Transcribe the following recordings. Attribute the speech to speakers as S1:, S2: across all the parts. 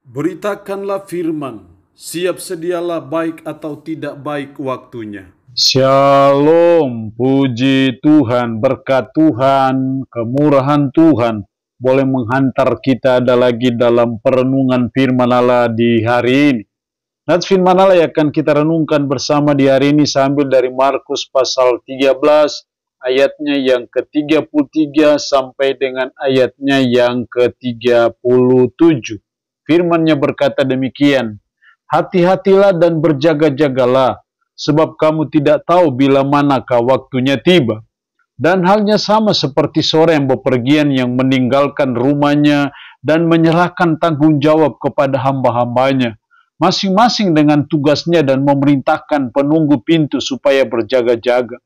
S1: Beritakanlah firman, siap sedialah baik atau tidak baik waktunya.
S2: Shalom, puji Tuhan, berkat Tuhan, kemurahan Tuhan boleh menghantar kita ada lagi dalam perenungan firman Allah di hari ini. Nah, firman Allah yang akan kita renungkan bersama di hari ini sambil dari Markus pasal 13 ayatnya yang ke-33 sampai dengan ayatnya yang ke-37. Firman-Nya berkata demikian, hati-hatilah dan berjaga-jagalah, sebab kamu tidak tahu bila manakah waktunya tiba. Dan halnya sama seperti seorang yang bepergian yang meninggalkan rumahnya dan menyerahkan tanggung jawab kepada hamba-hambanya, masing-masing dengan tugasnya dan memerintahkan penunggu pintu supaya berjaga-jaga.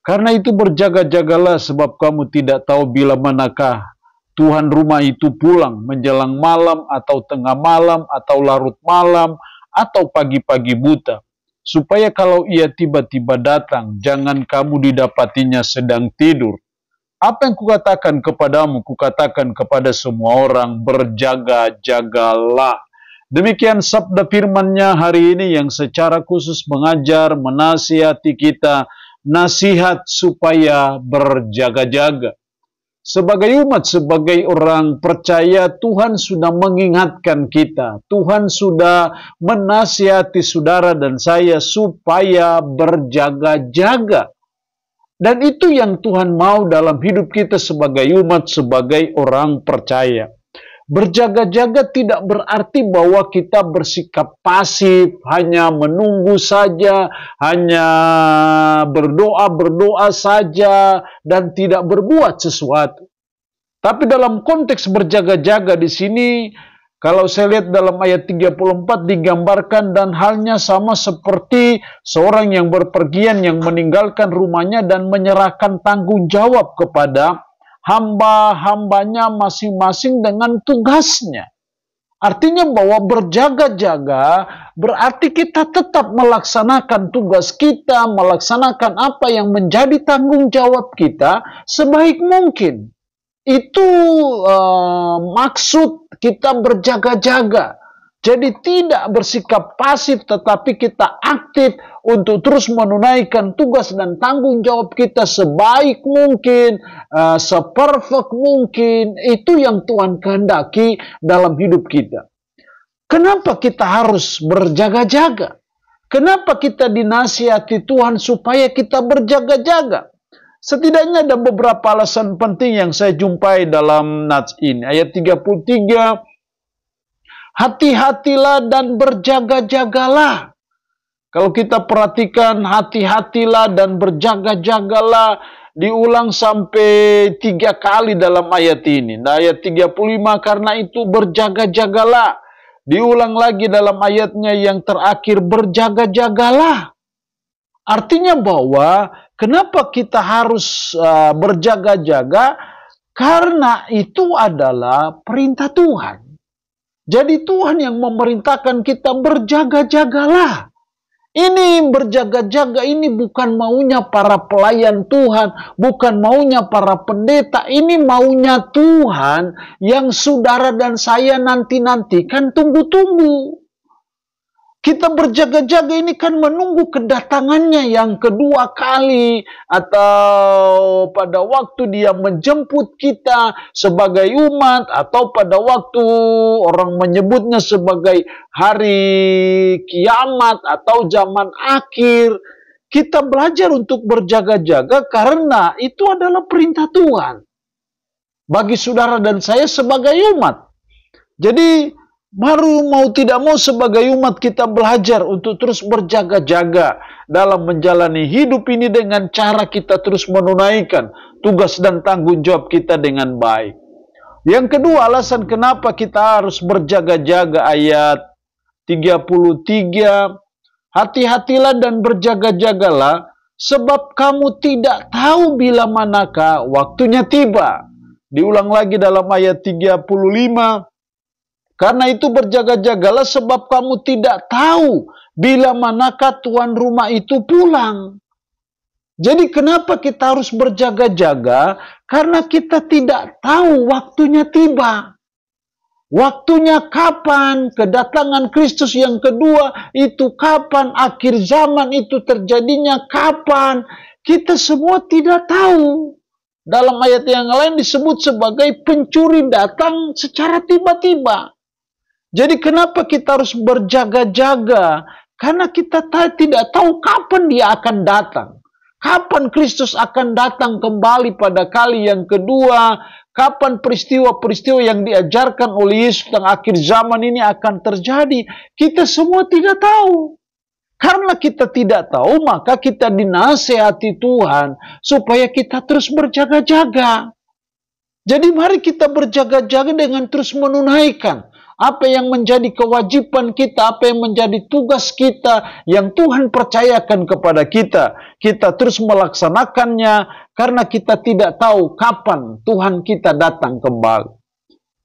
S2: Karena itu berjaga-jagalah, sebab kamu tidak tahu bila manakah Tuhan rumah itu pulang menjelang malam atau tengah malam atau larut malam atau pagi-pagi buta. Supaya kalau ia tiba-tiba datang, jangan kamu didapatinya sedang tidur. Apa yang kukatakan kepadamu, kukatakan kepada semua orang, berjaga-jagalah. Demikian sabda firman-Nya hari ini yang secara khusus mengajar, menasihati kita, nasihat supaya berjaga-jaga. Sebagai umat, sebagai orang percaya, Tuhan sudah mengingatkan kita. Tuhan sudah menasihati saudara dan saya supaya berjaga-jaga. Dan itu yang Tuhan mau dalam hidup kita sebagai umat, sebagai orang percaya. Berjaga-jaga tidak berarti bahwa kita bersikap pasif, hanya menunggu saja, hanya berdoa-berdoa saja, dan tidak berbuat sesuatu. Tapi dalam konteks berjaga-jaga di sini, kalau saya lihat dalam ayat 34 digambarkan dan halnya sama seperti seorang yang berpergian yang meninggalkan rumahnya dan menyerahkan tanggung jawab kepada hamba-hambanya masing-masing dengan tugasnya. Artinya bahwa berjaga-jaga berarti kita tetap melaksanakan tugas kita, melaksanakan apa yang menjadi tanggung jawab kita sebaik mungkin. Itu maksud kita berjaga-jaga. Jadi tidak bersikap pasif tetapi kita aktif untuk terus menunaikan tugas dan tanggung jawab kita sebaik mungkin, seperfect mungkin. Itu yang Tuhan kehendaki dalam hidup kita. Kenapa kita harus berjaga-jaga? Kenapa kita dinasihati Tuhan supaya kita berjaga-jaga? Setidaknya ada beberapa alasan penting yang saya jumpai dalam nats ini. Ayat 33, hati-hatilah dan berjaga-jagalah. Kalau kita perhatikan hati-hatilah dan berjaga-jagalah diulang sampai 3 kali dalam ayat ini. Nah, ayat 35, karena itu berjaga-jagalah. Diulang lagi dalam ayatnya yang terakhir, berjaga-jagalah. Artinya bahwa kenapa kita harus berjaga-jaga? Karena itu adalah perintah Tuhan. Jadi Tuhan yang memerintahkan kita berjaga-jagalah. Ini berjaga-jaga ini bukan maunya para pelayan Tuhan, bukan maunya para pendeta, ini maunya Tuhan yang saudara dan saya nanti-nantikan tunggu-tunggu. Kita berjaga-jaga ini kan menunggu kedatangannya yang kedua kali, atau pada waktu dia menjemput kita sebagai umat, atau pada waktu orang menyebutnya sebagai hari kiamat atau zaman akhir. Kita belajar untuk berjaga-jaga karena itu adalah perintah Tuhan bagi saudara dan saya sebagai umat. Jadi mau tidak mau sebagai umat kita belajar untuk terus berjaga-jaga dalam menjalani hidup ini dengan cara kita terus menunaikan tugas dan tanggung jawab kita dengan baik. Yang kedua, alasan kenapa kita harus berjaga-jaga, ayat 33, hati-hatilah dan berjaga-jagalah, sebab kamu tidak tahu bila manakah waktunya tiba. Diulang lagi dalam ayat 35, karena itu berjaga-jagalah sebab kamu tidak tahu bila manakah tuan rumah itu pulang. Jadi kenapa kita harus berjaga-jaga? Karena kita tidak tahu waktunya tiba. Waktunya kapan? Kedatangan Kristus yang kedua itu kapan? Akhir zaman itu terjadinya kapan? Kita semua tidak tahu. Dalam ayat yang lain disebut sebagai pencuri datang secara tiba-tiba. Jadi kenapa kita harus berjaga-jaga? Karena kita tidak tahu kapan dia akan datang. Kapan Kristus akan datang kembali pada kali yang kedua? Kapan peristiwa-peristiwa yang diajarkan oleh Yesus tentang akhir zaman ini akan terjadi? Kita semua tidak tahu. Karena kita tidak tahu, maka kita dinasihati Tuhan supaya kita terus berjaga-jaga. Jadi mari kita berjaga-jaga dengan terus menunaikan apa yang menjadi kewajiban kita, apa yang menjadi tugas kita, yang Tuhan percayakan kepada kita. Kita terus melaksanakannya, karena kita tidak tahu kapan Tuhan kita datang kembali.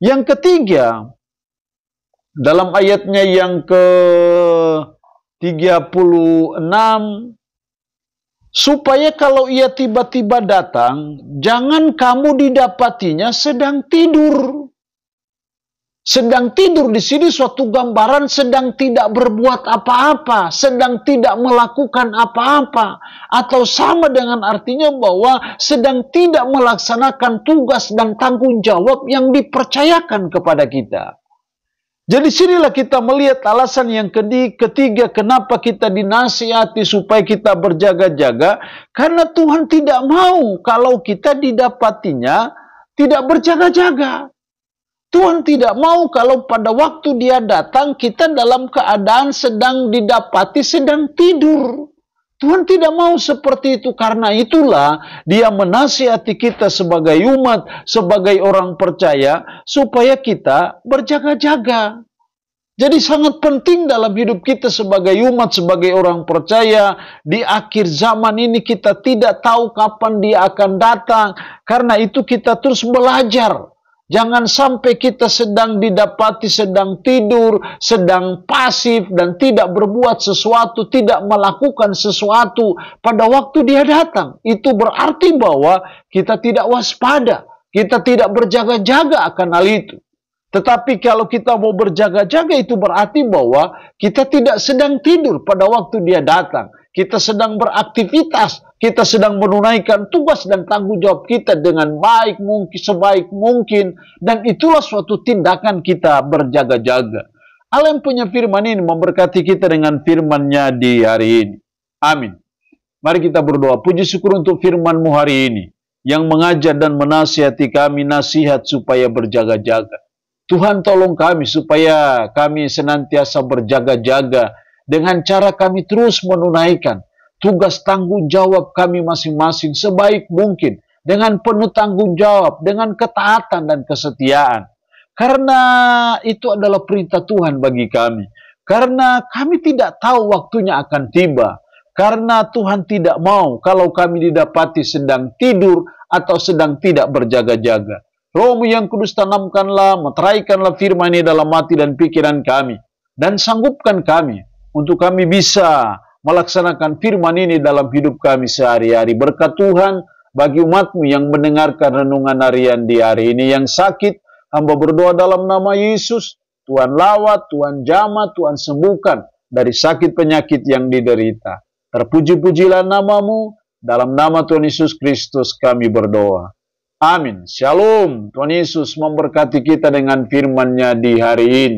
S2: Yang ketiga, dalam ayatnya yang ke-36, supaya kalau ia tiba-tiba datang, jangan kamu didapatinya sedang tidur. Sedang tidur di sini suatu gambaran sedang tidak berbuat apa-apa, sedang tidak melakukan apa-apa, atau sama dengan artinya bahwa sedang tidak melaksanakan tugas dan tanggung jawab yang dipercayakan kepada kita. Jadi sinilah kita melihat alasan yang ketiga kenapa kita dinasihati supaya kita berjaga-jaga, karena Tuhan tidak mau kalau kita didapatinya tidak berjaga-jaga. Tuhan tidak mau kalau pada waktu dia datang kita dalam keadaan sedang didapati sedang tidur. Tuhan tidak mau seperti itu, karena itulah dia menasihati kita sebagai umat, sebagai orang percaya, supaya kita berjaga-jaga. Jadi sangat penting dalam hidup kita sebagai umat, sebagai orang percaya, di akhir zaman ini kita tidak tahu kapan dia akan datang. Karena itu kita terus belajar. Jangan sampai kita sedang didapati sedang tidur, sedang pasif, dan tidak berbuat sesuatu, tidak melakukan sesuatu pada waktu dia datang. Itu berarti bahwa kita tidak waspada, kita tidak berjaga-jaga akan hal itu. Tetapi kalau kita mau berjaga-jaga, itu berarti bahwa kita tidak sedang tidur pada waktu dia datang. Kita sedang beraktivitas, kita sedang menunaikan tugas dan tanggung jawab kita dengan baik mungkin, sebaik mungkin. Dan itulah suatu tindakan kita berjaga-jaga. Allah yang punya firman ini memberkati kita dengan firman-Nya di hari ini. Amin. Mari kita berdoa. Puji syukur untuk firman-Mu hari ini, yang mengajar dan menasihati kami, nasihat supaya berjaga-jaga. Tuhan tolong kami supaya kami senantiasa berjaga-jaga dengan cara kami terus menunaikan tugas tanggung jawab kami masing-masing sebaik mungkin, dengan penuh tanggung jawab, dengan ketaatan dan kesetiaan. Karena itu adalah perintah Tuhan bagi kami. Karena kami tidak tahu waktunya akan tiba. Karena Tuhan tidak mau kalau kami didapati sedang tidur atau sedang tidak berjaga-jaga. Roh-Mu yang kudus, tanamkanlah, meteraikanlah firman ini dalam hati dan pikiran kami. Dan sanggupkan kami untuk kami bisa melaksanakan firman ini dalam hidup kami sehari-hari. Berkat Tuhan bagi umat-Mu yang mendengarkan renungan harian di hari ini. Yang sakit, hamba berdoa dalam nama Yesus. Tuhan lawat, Tuhan jamah, Tuhan sembuhkan dari sakit penyakit yang diderita. Terpuji-pujilah nama-Mu. Dalam nama Tuhan Yesus Kristus kami berdoa. Amin. Shalom. Tuhan Yesus memberkati kita dengan firman-Nya di hari ini.